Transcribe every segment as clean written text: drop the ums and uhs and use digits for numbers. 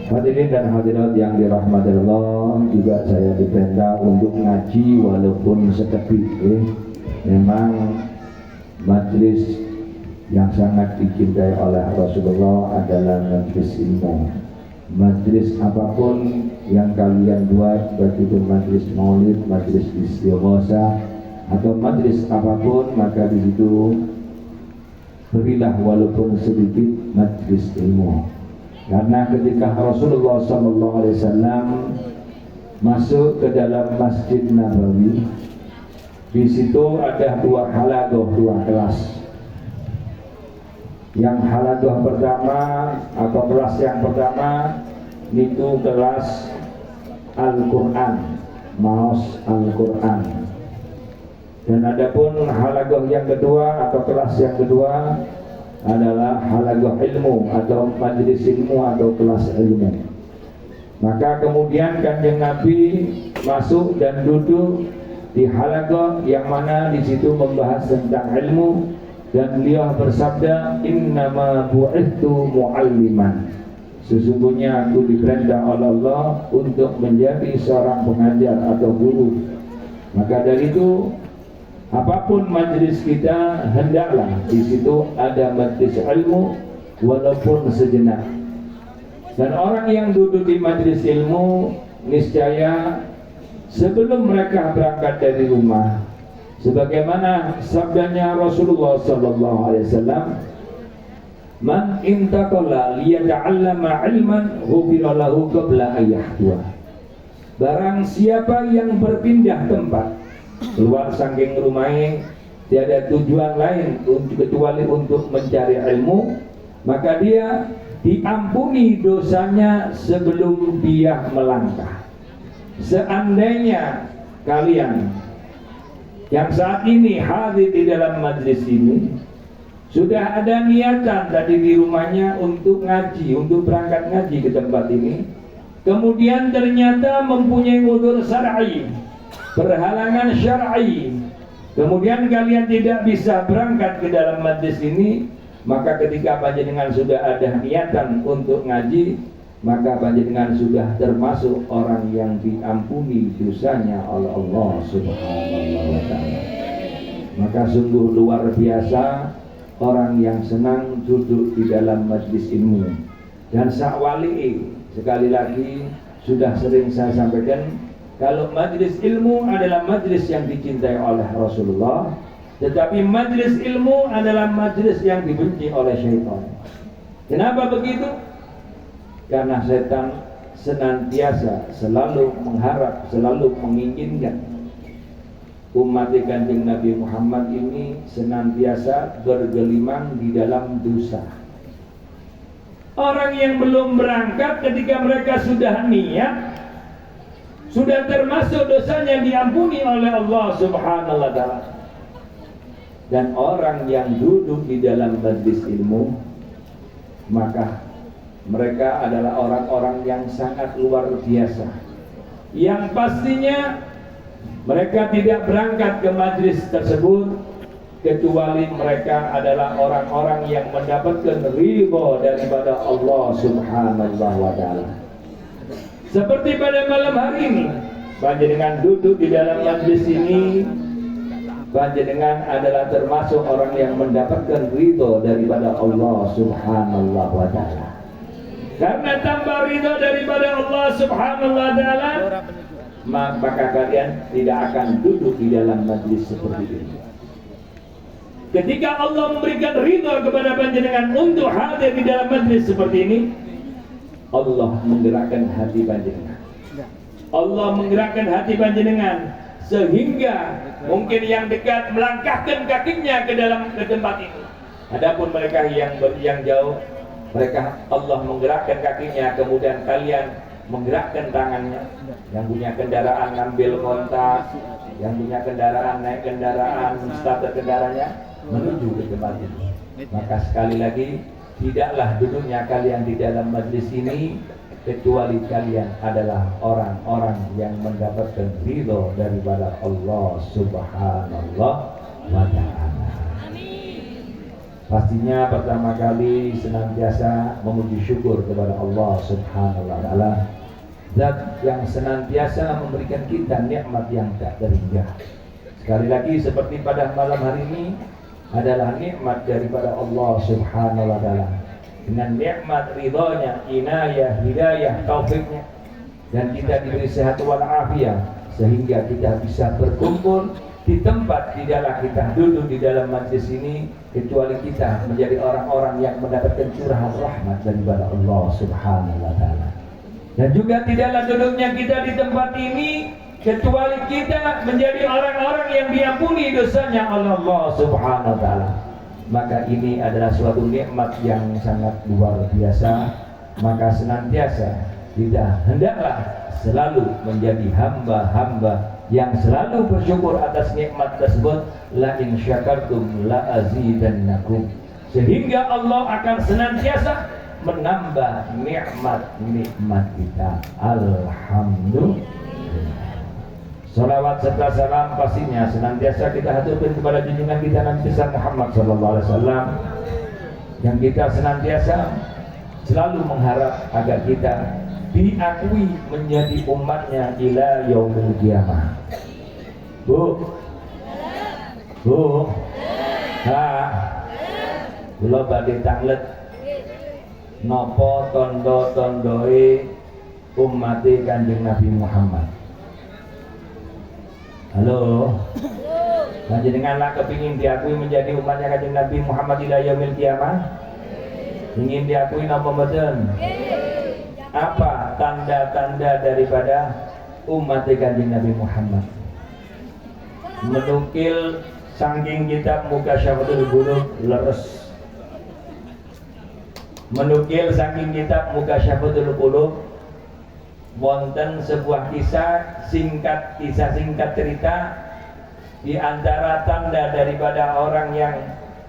Hadirin dan hadirat yang dirahmati Allah, juga saya diperintah untuk ngaji walaupun setepi. Memang majlis yang sangat dicintai oleh Rasulullah adalah majlis ilmu. Majlis apapun yang kalian buat, baik itu majlis maulid, majlis istighosah atau majlis apapun, maka di situ berilah walaupun sedikit majlis ilmu. Karena ketika Rasulullah SAW masuk ke dalam Masjid Nabawi, di situ ada dua haladoh, dua kelas. Yang haladoh pertama atau kelas yang pertama itu kelas Al-Quran, maos Al-Quran. Dan adapun haladoh yang kedua atau kelas yang kedua adalah halagoh ilmu atau majlis ilmu atau kelas ilmu. Maka kemudian Kanjeng Nabi masuk dan duduk di halagoh yang mana di situ membahas tentang ilmu, dan beliau bersabda, innama bu'ithtu mu'alliman, sesungguhnya aku diperintah oleh Allah untuk menjadi seorang pengajar atau guru. Maka dari itu apapun majlis kita, hendaklah di situ ada majlis ilmu walaupun sejenak. Dan orang yang duduk di majlis ilmu niscaya sebelum mereka berangkat dari rumah, sebagaimana sabdanya Rasulullah SAW, man intaqala liyata'allama ilman ghufira lahu qabla ayyahwa. Barang siapa yang berpindah tempat keluar saking rumahnya, tiada tujuan lain kecuali untuk mencari ilmu, maka dia diampuni dosanya sebelum dia melangkah. Seandainya kalian yang saat ini hadir di dalam majlis ini sudah ada niatan tadi di rumahnya untuk ngaji, untuk berangkat ngaji ke tempat ini, kemudian ternyata mempunyai udzur syar'i, berhalangan syar'i, kemudian kalian tidak bisa berangkat ke dalam majlis ini, maka ketika panjenengan sudah ada niatan untuk ngaji, maka panjenengan sudah termasuk orang yang diampuni dosanya oleh Allah Subhanahu wa ta'ala. Maka sungguh luar biasa orang yang senang duduk di dalam majlis ilmu. Dan sakwali, sekali lagi sudah sering saya sampaikan, kalau majlis ilmu adalah majlis yang dicintai oleh Rasulullah, tetapi majlis ilmu adalah majlis yang dibenci oleh syaitan. Kenapa begitu? Karena setan senantiasa selalu mengharap, selalu menginginkan umat Kanjeng Nabi Muhammad ini senantiasa bergelimang di dalam dosa. Orang yang belum berangkat ketika mereka sudah niat, sudah termasuk dosanya diampuni oleh Allah Subhanahu wa ta'ala. Dan orang yang duduk di dalam majlis ilmu, maka mereka adalah orang-orang yang sangat luar biasa, yang pastinya mereka tidak berangkat ke majlis tersebut kecuali mereka adalah orang-orang yang mendapatkan ridho daripada Allah Subhanahu wa ta'ala. Seperti pada malam hari ini, panjenengan duduk di dalam majlis ini, panjenengan adalah termasuk orang yang mendapatkan ridho daripada Allah Subhanahu wa ta'ala. Karena tanpa ridho daripada Allah Subhanahu wa ta'ala, maka kalian tidak akan duduk di dalam majlis seperti ini. Ketika Allah memberikan ridho kepada panjenengan untuk hadir di dalam majlis seperti ini, Allah menggerakkan hati panjenengan. Allah menggerakkan hati panjenengan sehingga mungkin yang dekat melangkahkan kakinya ke tempat itu. Adapun mereka yang jauh, mereka Allah menggerakkan kakinya, kemudian kalian menggerakkan tangannya. Yang punya kendaraan ngambil kontak, yang punya kendaraan naik kendaraan, starter kendaraannya menuju ke tempat itu. Maka sekali lagi, tidaklah duduknya kalian di dalam majlis ini kecuali kalian adalah orang-orang yang mendapatkan ridho daripada Allah Subhanahu wa ta'ala. Pastinya pertama kali senantiasa memuji syukur kepada Allah Subhanahu wa taala, Zat yang senantiasa memberikan kita nikmat yang tak terhingga. Sekali lagi seperti pada malam hari ini adalah nikmat daripada Allah Subhanahu wa taala. Dengan nikmat ridhonya, inayah, hidayah, taufiknya, dan kita diberi sehat walafiat sehingga kita bisa berkumpul di tempat di dalam kita duduk di dalam majlis ini, kecuali kita menjadi orang-orang yang mendapatkan curahan rahmat daripada Allah Subhanahu wa taala. Dan juga tidaklah duduknya kita di tempat ini kecuali kita menjadi orang-orang yang diampuni dosanya oleh Allah Subhanahu wa taala. Maka ini adalah suatu nikmat yang sangat luar biasa. Maka senantiasa kita hendaklah selalu menjadi hamba-hamba yang selalu bersyukur atas nikmat tersebut. La in syakartum la azidannakum, sehingga Allah akan senantiasa menambah nikmat-nikmat kita. Alhamdulillah. Salawat serta salam pastinya senantiasa kita haturkan kepada junjungan kita Nabi besar Muhammad sallallahu alaihi wasallam, yang kita senantiasa selalu mengharap agar kita diakui menjadi umatnya ila yaumil qiyamah. Bu, kula badhe tanglet napa tondo-tondoe umate Kanjeng Nabi Muhammad. Halo. Panjenengan kepingin diakui menjadi umatnya Kanjeng Nabi Muhammad ila yaumil qiyamah? Ingin diakui napa mboten? Apa tanda-tanda daripada umat Kanjeng Nabi Muhammad? Menukil saking kitab Mukasyafatul Qulub leres. Menukil saking kitab Mukasyafatul Qulub wonten sebuah kisah singkat cerita di antara tanda daripada orang yang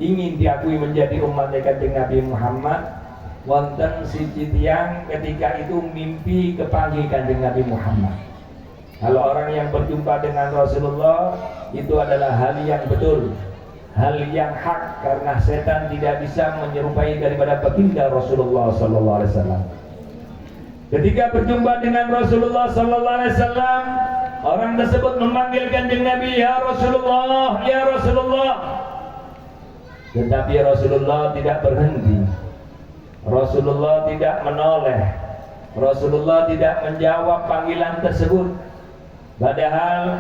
ingin diakui menjadi umat Kanjeng Nabi Muhammad. Wonten siji tiyang ketika itu mimpi kepanggih Kanjeng Nabi Muhammad. Kalau orang yang berjumpa dengan Rasulullah itu adalah hal yang betul, hal yang hak, karena setan tidak bisa menyerupai daripada baginda Rasulullah sallallahu alaihi wasallam. Ketika berjumpa dengan Rasulullah sallallahu alaihi wasallam, orang tersebut memanggil Kanjeng Nabi, "Ya Rasulullah, ya Rasulullah." Tetapi Rasulullah tidak berhenti. Rasulullah tidak menoleh. Rasulullah tidak menjawab panggilan tersebut. Padahal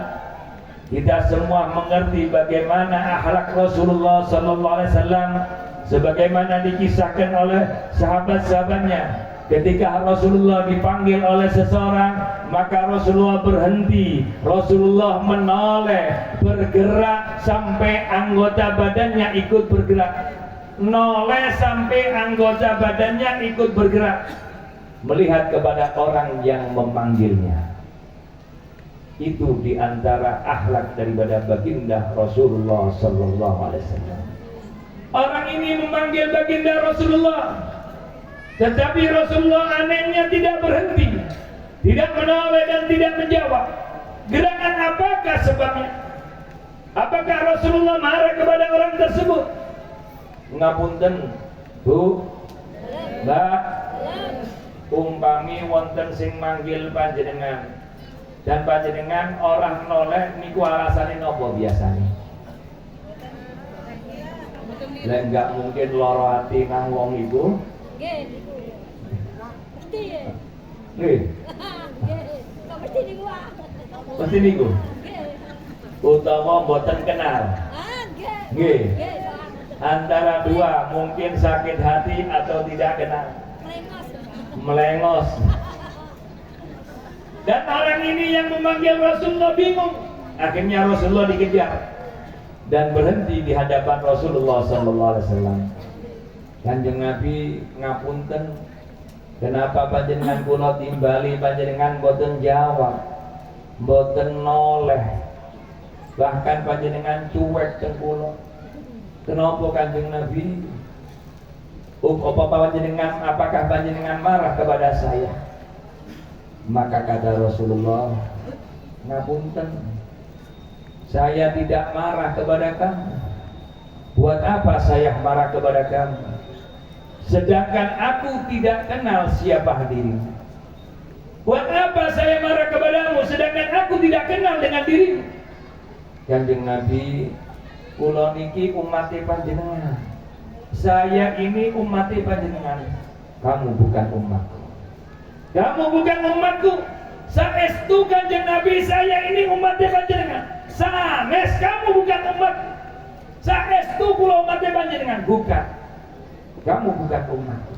kita semua mengerti bagaimana akhlak Rasulullah sallallahu alaihi wasallam sebagaimana dikisahkan oleh sahabat-sahabatnya. Ketika Rasulullah dipanggil oleh seseorang, maka Rasulullah berhenti. Rasulullah menoleh, bergerak sampai anggota badannya ikut bergerak. Noleh sampai anggota badannya ikut bergerak, melihat kepada orang yang memanggilnya. Itu diantara akhlak daripada baginda Rasulullah sallallahu alaihi wasallam. Orang ini memanggil baginda Rasulullah, tetapi Rasulullah anehnya tidak berhenti, tidak menoleh dan tidak menjawab. Gerakan apakah sebabnya? Apakah Rasulullah marah kepada orang tersebut? Ngapunten, Bu, Mbak, umpami wonten sing manggil panjenengan dan panjenengan orang noleh niku alasane napa biasane? Lek enggak mungkin loro ati nang wong iku. Nggih, niku. Mesti. Nggih. Nggih. Kok mesti niku? Mesti niku. Nggih. Utawa mboten kenal. Ah, nggih. Nggih. Antara dua, mungkin sakit hati atau tidak kenal. Melengos. Dan orang ini yang memanggil Rasulullah bingung. Akhirnya Rasulullah dikejar dan berhenti di hadapan Rasulullah sallallahu alaihi wasallam. Kanjeng Nabi ngapunten, kenapa panjenengan kula timbali panjenengan boten jawab, boten noleh, bahkan panjenengan cuek teng kula. Kenapa Kanjeng Nabi? Apakah panjenengan marah kepada saya? Maka kata Rasulullah, ngapunten, saya tidak marah kepada kamu. Buat apa saya marah kepada kamu, sedangkan aku tidak kenal siapa dirimu? Buat apa saya marah kepadamu, sedangkan aku tidak kenal dengan dirimu? Kanjeng Nabi, kula niki umat panjenengan. Saya ini umat panjenengan. Kamu bukan umatku. Kamu bukan umatku. Saestu Kanjeng Nabi, saya ini umat panjenengan. Sanes kamu bukan umatku. Saestu kula umat panjenengan. Bukan. Kamu bukan umatku.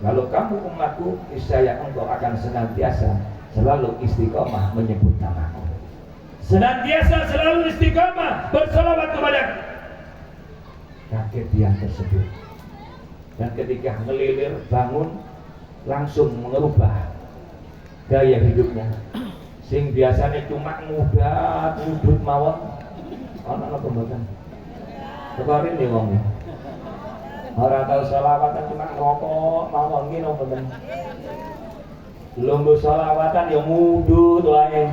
Kalau kamu umatku, niscaya engkau akan senantiasa selalu istiqomah menyebut namaku. Senantiasa selalu istiqomah berselawat kepadaku. Kaget dia tersebut, dan ketika melilir bangun langsung mengubah gaya hidupnya. Sing biasanya cuma mudah mudut mawon, ana pemboten. Kemarin nih wong ora tau selawatan, cuma ngerokok mawon ki mboten. Lungguh selawatan ya mudut wae.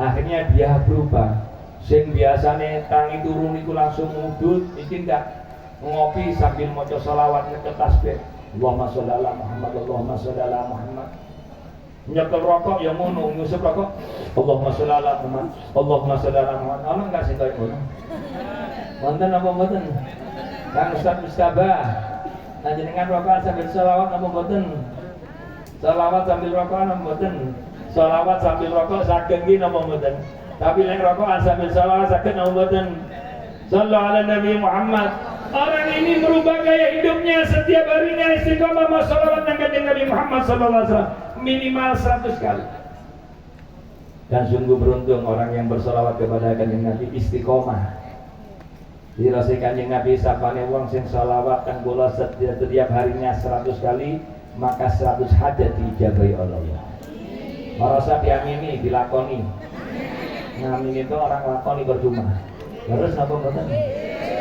Akhirnya dia berubah. Sing biasane tangi turun iku langsung mudut, iki ndak ngopi sambil maca selawat nyekel tasbih. Allahumma sholli ala Muhammad, Allahumma sholli ala Muhammad. Nyekel rokok ya ngono, ngusap rokok. Allahumma sholli ala Muhammad, Allahumma sholli ala Muhammad. Ana enggak sing kaya ngono? Wonten apa mboten? Kang Ustaz Mustabah, panjenengan rokok sambil selawat apa mboten? Selawat sambil rokok apa mboten? Selawat sambil rokok saged nggih napa mboten? Tapi lek rokokan sambil selawat saged napa mboten? Sallallahu ala Nabi Muhammad. Orang ini merubah gaya hidupnya, setiap harinya istiqomah mau selawat dengan Kanjeng Nabi Muhammad sallallahu alaihi wasallam minimal 100 kali. Dan sungguh beruntung orang yang berselawat kepada Kanjeng Nabi istiqomah. Dirasa Kanjeng Nabi sapane wong sing selawat kang kula setiap harinya 100 kali, maka 100 hajat diijabahi oleh Allah. Merasa diamini, dilakoni. Ngamini itu orang lakoni percuma. Terus apa mboten?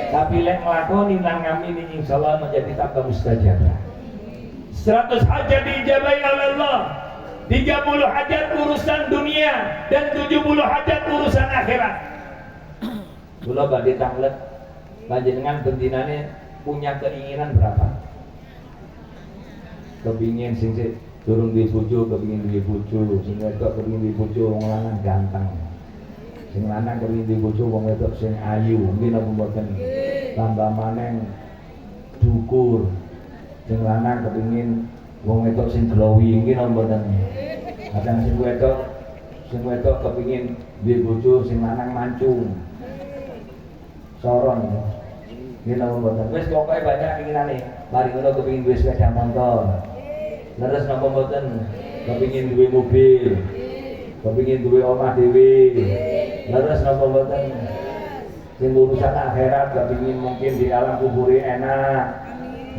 Tapi lek nglakoni lan ngamini insyaallah menjadi tambah mustajabah. 100 hajat diijabahi oleh Allah. 30 hajat urusan dunia dan 70 hajat urusan akhirat. Kula badhe tanglet panjenengan bendinane punya keinginan berapa? Kepingin sing durung duwe bojo, kepingin duwe bojo, sing wedok kepingin duwe bojo wong lanang ganteng. Sing lanang kepingin duwe bojo wong wedok sing ayu, nggih napa mboten? Tambah maneng dukur. Sing lanang kepingin wong wedok sing glowing, nggih napa mboten? Kadang sing wedok kepingin duwe bojo sing lanang mancung. Soron ya. Nggih napa mboten? Wis pokoke banyak keinginane. Mari ngono kepingin duwe sepeda motor. Leres napa mboten? Kepingin duwe mobil. Kepingin duwe omah dhewe. Leres napa mboten? Sing urusan akhirat kepingin mungkin di alam kubur enak.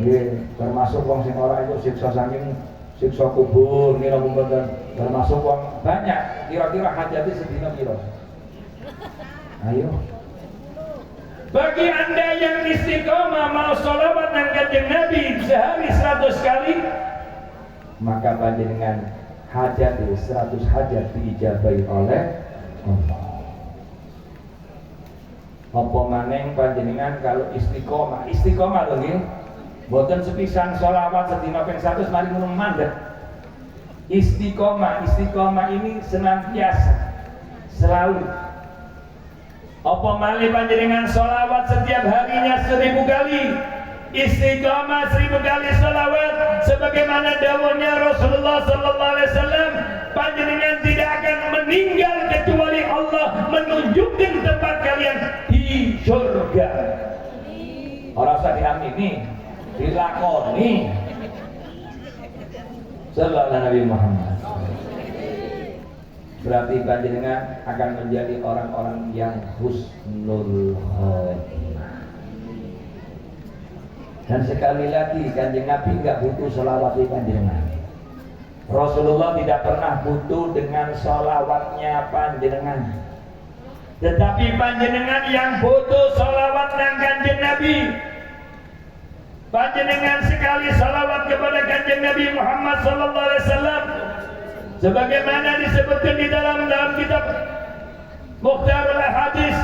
Nggih, termasuk wong sing ora itu siksa saking siksa kubur, nggih napa mboten? Termasuk wong banyak. Kira-kira hajate sedina pira? Ayo. Bagi anda yang istiqomah mau sholawat nang Kanjeng Nabi sehari 100 kali, maka panjenengan hajat 100 hajat diijabahi oleh Allah. Apa maneng panjenengan kalau istiqomah lho nggih. Mboten sepisan sholawat sedina ping 100 mari ngono mandeg. Istiqomah ini senantiasa selalu. Apa malih panjenengan sholawat setiap harinya 1000 kali, istiqamah 1000 kali sholawat sebagaimana dawuhnya Rasulullah sallallahu alaihi wasallam, panjenengan tidak akan meninggal kecuali Allah menunjukkan tempat kalian di surga. Ora usah diamini, dilakoni. Sallallahu alaihi Nabi Muhammad. Berarti panjenengan akan menjadi orang-orang yang husnul khotimah. Dan sekali lagi Kanjeng Nabi enggak butuh sholawat panjenengan. Rasulullah tidak pernah butuh dengan sholawatnya panjenengan. Tetapi panjenengan yang butuh sholawat nang Kanjeng Nabi. Panjenengan sekali sholawat kepada Kanjeng Nabi Muhammad sallallahu alaihi wasallam, sebagaimana disebutkan di dalam kitab Mukhtarul Hadis,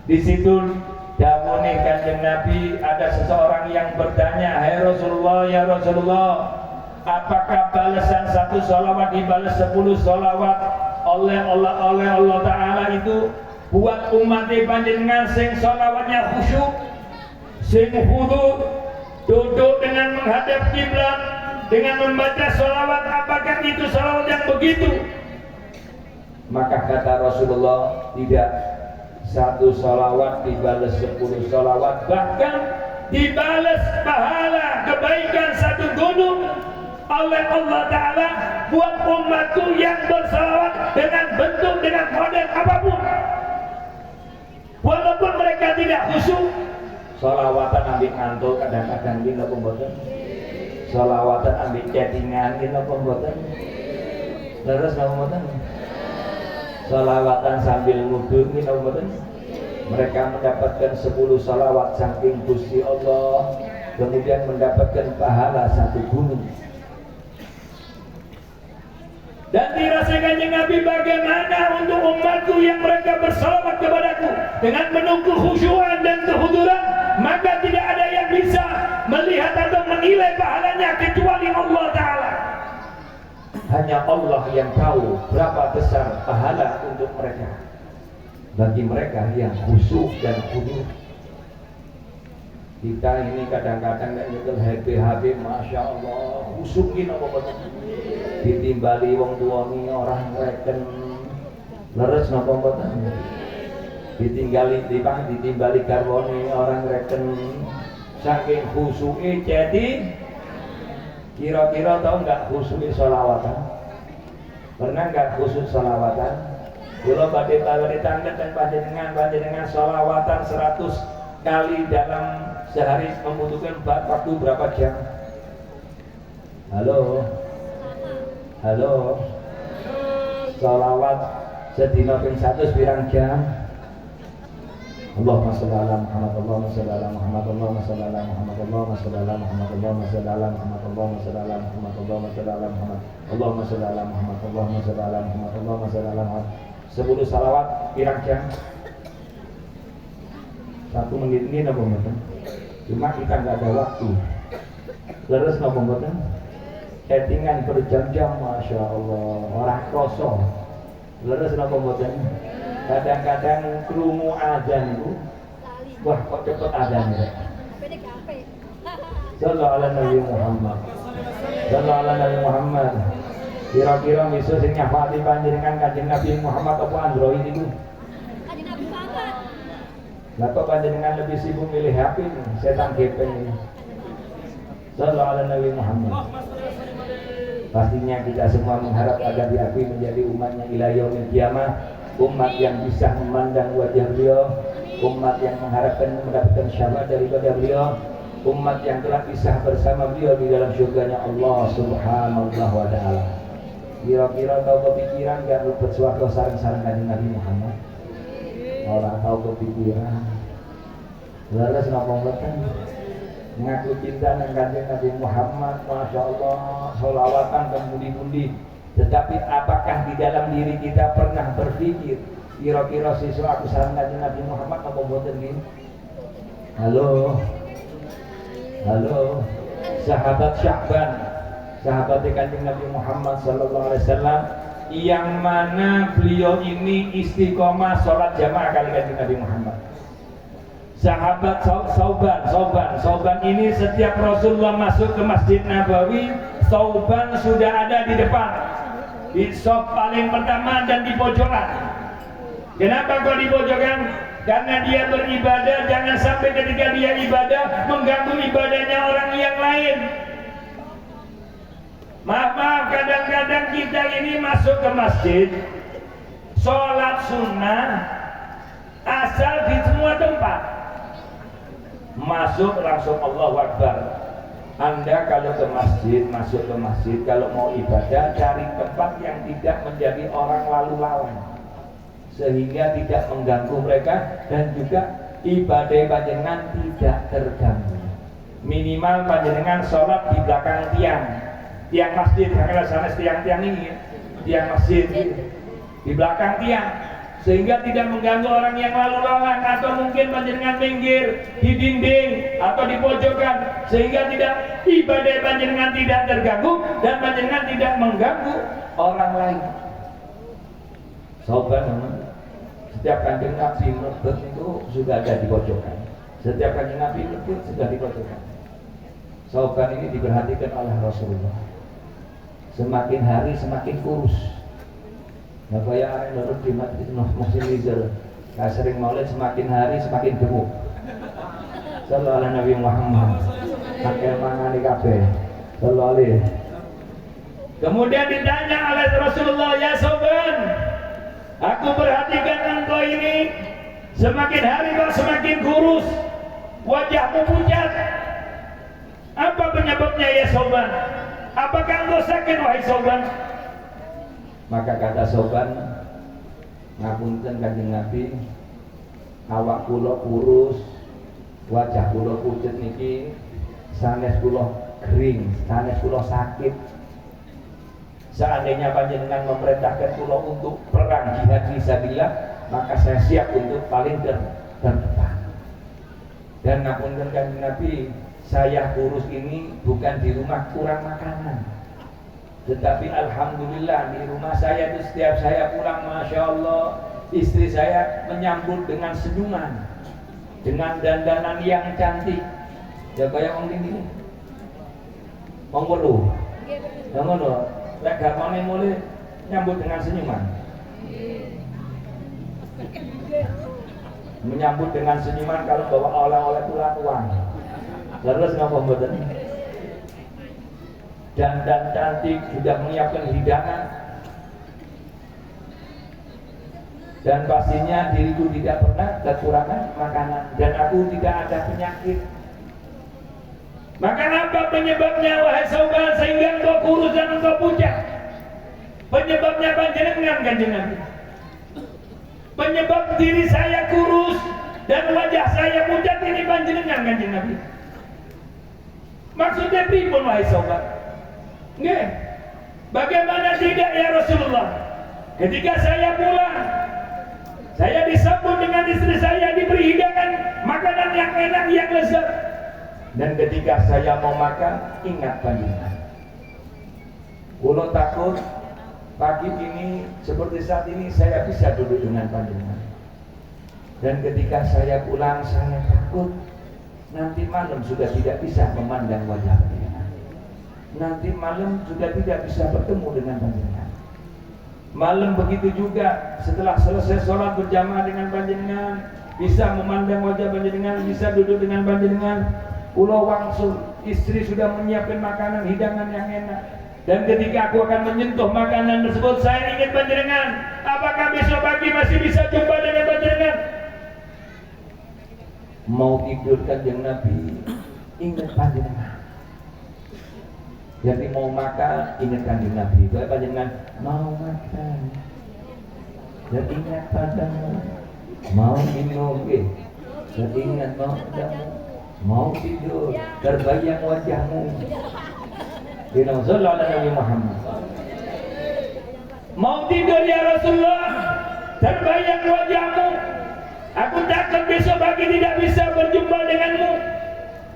Di situ damune Kanjeng Nabi ada seseorang yang bertanya, "Hai Rasulullah, ya Rasulullah, apakah balasan satu sholawat dibalas 10 sholawat oleh Allah Ta'ala itu buat umat panjenengan sing sholawatnya khusyuk, sing khudu, duduk dengan menghadap kiblat, dengan membaca sholawat, apakah itu sholawat yang begitu?" Maka kata Rasulullah, tidak. Satu sholawat dibalas 10 sholawat, bahkan dibalas pahala kebaikan satu gunung oleh Allah Ta'ala buat umatku yang bersalawat dengan bentuk, dengan model apapun, walaupun mereka tidak khusyuk. Sholawatan ambil ngantuk kadang-kadang gini apa mboten, sholawatan ambil chattingan gini apa mboten, terus apa mboten, sholawatan sambil ngudur gini apa mboten. Mereka mendapatkan 10 sholawat saking Gusti Allah, kemudian mendapatkan pahala satu gunung. Dan dirasakan Kanjeng Nabi, bagaimana untuk umatku yang mereka bersalawat kepadaku dengan menunggu khusyuan dan kehuduran, maka tidak ada yang bisa melihat atau menilai pahalanya kecuali Allah Ta'ala. Hanya Allah yang tahu berapa besar pahala untuk mereka, bagi mereka yang khusyuk dan khudu. Kita ini kadang-kadang nyekel happy, Masya Allah, khusyukin apa-apa, ditimbali wong tuani orang reken leres napa-apa, ditimbali karbone orang reken saking khusyuke. Jadi kira-kira tahu nggak khusyuk sholawatan? Pernah nggak khusyuk sholawatan? Kalau badai tanda dan panjenengan sholawatan 100 kali dalam sehari membutuhkan waktu berapa jam? Halo, sholawat sedina ping 100 pirang jam? Allahumma sholli ala Muhammad, Allahumma sholli ala Muhammad, Allahumma sholli ala Muhammad, Allahumma sholli ala Muhammad, Allahumma sholli ala Muhammad, Allahumma sholli ala Muhammad, Allahumma sholli ala Muhammad, Allahumma sholli ala Muhammad, Allahumma sholli ala Muhammad, Allahumma sholli ala Muhammad. 10 salawat pirang jam? 1 menit ini napa mboten? Cuma kita nggak ada waktu. Terus napa mboten? Chattingan berjam-jam, Masya Allah, orang kroso. Terus napa mboten? Kadang-kadang krungu azan itu, wah kok cepet azan ya. Sallallahu ala Nabi Muhammad, sallallahu ala Nabi Muhammad. Kira-kira miso sing nyafati panjenengan Kanjeng Nabi Muhammad apa Android itu? Kanjeng Nabi Muhammad. Lah kok panjenengan lebih sibuk milih HP nih, setan gepeng ini. Sallallahu ala Nabi Muhammad. Pastinya kita semua mengharap agar diakui menjadi umatnya ila yaumil qiyamah, umat yang bisa memandang wajah beliau, umat yang mengharapkan mendapatkan syafaat daripada beliau, umat yang telah pisah bersama beliau di dalam surganya Allah Subhanahu wa Ta'ala. Kira-kira tahu kepikiran gak luput suatu sarang-sarang Kanjeng Nabi Muhammad? Orang tahu kepikiran. Lalu ngomong kan mengaku cinta dengan Kanjeng Nabi Muhammad, Masya Allah, sholawatan dan budi-budi. Tetapi apakah di dalam diri kita pernah berpikir kira-kira siswa aku sarang Kanjeng Nabi Muhammad apa mboten nggih? Halo, sahabat Sya'ban, sahabat Kanjeng Nabi Muhammad sallallahu alaihi wasallam, yang mana beliau ini istiqomah sholat jamaah kali Kanjeng Nabi Muhammad. Sahabat Sauban ini setiap Rasulullah masuk ke Masjid Nabawi, Sauban sudah ada di depan, di sop paling pertama dan di pojokan. Kenapa kok di pojokan? Karena dia beribadah, jangan sampai ketika dia ibadah mengganggu ibadahnya orang yang lain. Maaf, kadang-kadang kita ini masuk ke masjid, sholat sunnah, asal di semua tempat. Masuk langsung Allahu Akbar. Anda kalau ke masjid, masuk ke masjid, kalau mau ibadah, cari tempat yang tidak menjadi orang lalu lalang, sehingga tidak mengganggu mereka, dan juga ibadah panjenengan tidak terganggu. Minimal panjenengan sholat di belakang tiang masjid, karena sana tiang-tiang ini, tiang masjid ini, di belakang tiang. sehingga tidak mengganggu orang yang lalu lalang, atau mungkin panjenengan minggir di dinding atau di pojokan sehingga tidak ibadah panjenengan tidak terganggu dan panjenengan tidak mengganggu orang lain. Sahabat, setiap kanjeng Nabi lebet itu sudah ada di pojokan. Setiap kanjeng Nabi lebet sudah di pojokan. Sahabat ini diperhatikan oleh Rasulullah. Semakin hari semakin kurus. Nah, kayak orang menurut jimat itu Muhsin Rizal, sering maulid semakin hari semakin gemuk. Sallallahu alaihi Nabi Muhammad. Pakai mangani kabeh. Sallallahu alaihi. Kemudian ditanya oleh Rasulullah, ya Sauban, aku perhatikan engkau ini semakin hari kau semakin kurus, wajahmu pucat. Apa penyebabnya ya Sauban? Apakah engkau sakit wahai Sauban? Maka kata Sauban, ngapunten kanjeng Nabi, awak kula kurus, wajah kula pucet niki, sanes kula kering, sanes kula sakit. Seandainya panjenengan memerintahkan kula untuk perang jihad fisabilillah, maka saya siap untuk paling terdepan. Dan ngapunten kanjeng Nabi, saya kurus ini bukan di rumah kurang makanan, tetapi alhamdulillah di rumah saya itu setiap saya pulang, masya Allah, istri saya menyambut dengan senyuman, dengan dandanan yang cantik. Ya kayak orang ini, orang perlu, yang mana, lek gak mau mulai nyambut dengan senyuman, menyambut dengan senyuman kalau bawa oleh-oleh pulang uang. Terus ngapa mboten? Dan cantik, sudah menyiapkan hidangan, dan pastinya diriku tidak pernah kekurangan makanan, dan aku tidak ada penyakit. Maka apa penyebabnya wahai Sauban sehingga engkau kurus dan engkau pucat? Penyebabnya panjenengan kanjeng Nabi. Penyebab diri saya kurus dan wajah saya pucat ini panjenengan kanjeng Nabi. Maksudnya pripun wahai Sauban? Nggih. Bagaimana tidak ya Rasulullah? Ketika saya pulang, saya disambut dengan istri saya, diberi hidangan makanan yang enak, yang lezat. Dan ketika saya mau makan, ingat panjenengan. Kula takut pagi ini seperti saat ini saya bisa duduk dengan panjenengan. Dan ketika saya pulang, saya takut nanti malam sudah tidak bisa memandang wajah panjenengan. Nanti malam sudah tidak bisa bertemu dengan panjenengan. Malam begitu juga, setelah selesai sholat berjamaah dengan panjenengan, bisa memandang wajah panjenengan, bisa duduk dengan panjenengan. Kula wangsul, istri sudah menyiapkan makanan, hidangan yang enak. Dan ketika aku akan menyentuh makanan tersebut, saya ingin panjenengan, apakah besok pagi masih bisa jumpa dengan panjenengan? Mau tidur kanjeng Nabi, ingat panjenengan. Jadi mau makan, ingat kanjeng Nabi. Kalau panjenengan mau makan, dan ingat padamu. Mau minum, dan ingat padamu. Mau tidur, terbayang wajahmu. Bina sallallahu alaihi Muhammad. Mau tidur ya Rasulullah, terbayang wajahmu. Aku takut besok pagi tidak bisa berjumpa denganmu.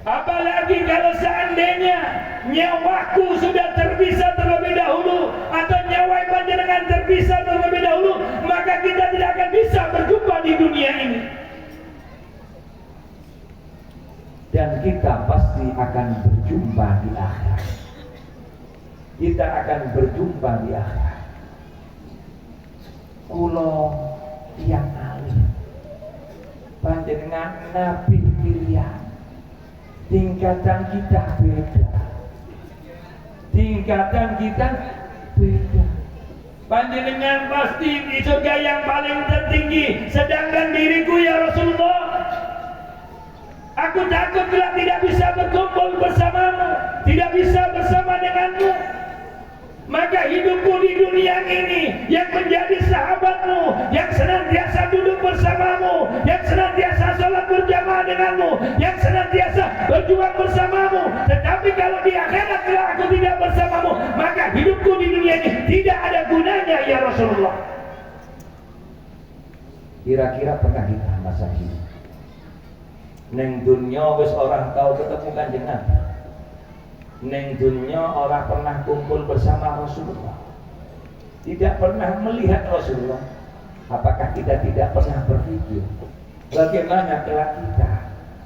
Apalagi kalau seandainya nyawaku sudah terpisah terlebih dahulu, atau nyawa panjenengan terpisah terlebih dahulu, maka kita tidak akan bisa berjumpa di dunia ini. Dan kita pasti akan berjumpa di akhirat. Kita akan berjumpa di akhirat. Kulo yang alim, panjenengan nabi pilihan. Tingkatan kita beda. Tingkatan kita beda. Panjenengan pasti di surga yang paling tertinggi, sedangkan diriku ya Rasulullah, aku takut bila tidak bisa berkumpul bersamamu, tidak bisa bersama denganmu. Maka hidupku di dunia ini yang menjadi sahabatmu, yang senantiasa duduk bersamamu, yang senantiasa sholat berjamaah denganmu, yang senantiasa berjuang bersamamu. Tetapi kalau di akhirat kalau aku tidak bersamamu, maka hidupku di dunia ini tidak ada gunanya ya Rasulullah. Kira-kira pernah kita masa hidup neng dunya wis orang tahu ketemu Kanjeng Nabi, neng dunya orang pernah kumpul bersama Rasulullah, tidak pernah melihat Rasulullah. Apakah kita tidak pernah berpikir bagaimana kelak kita?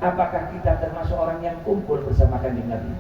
Apakah kita termasuk orang yang kumpul bersama Kanjeng Nabi?